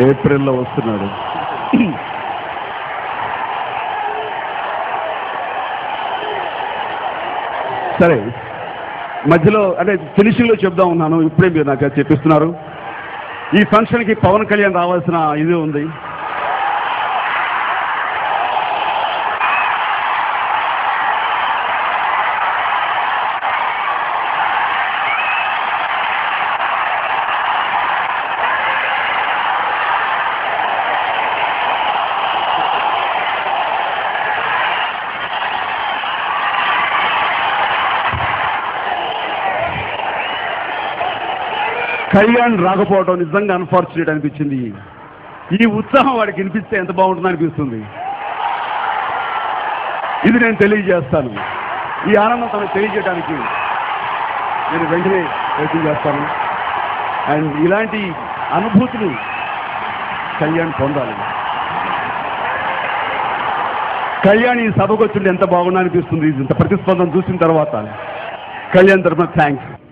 ఏప్రిల్లో వస్తున్నాడు. సరే, మధ్యలో అంటే ఫినిషింగ్లో చెప్దాం ఉన్నాను, ఇప్పుడే మీరు నాకు చెప్పిస్తున్నారు. ఈ ఫంక్షన్కి పవన్ కళ్యాణ్ రావాల్సిన ఇది ఉంది. కళ్యాణ్ రాకపోవడం నిజంగా అన్ఫార్చునేట్ అనిపించింది. ఈ ఉత్సాహం వాడికి వినిపిస్తే ఎంత బాగుంటుందో అనిపిస్తుంది. ఇది నేను తెలియజేస్తాను. ఈ ఆనందం తనకు తెలియజేయడానికి నేను వెంటనే ప్రయత్నం చేస్తాను. అండ్ ఇలాంటి అనుభూతులు కళ్యాణ్ పొందాలి. కళ్యాణ్ ఈ సభకు వచ్చింటే ఎంత బాగుండా అనిపిస్తుంది. ఇంత ప్రతిస్పందన చూసిన తర్వాత కళ్యాణ్ తరఫున థ్యాంక్స్.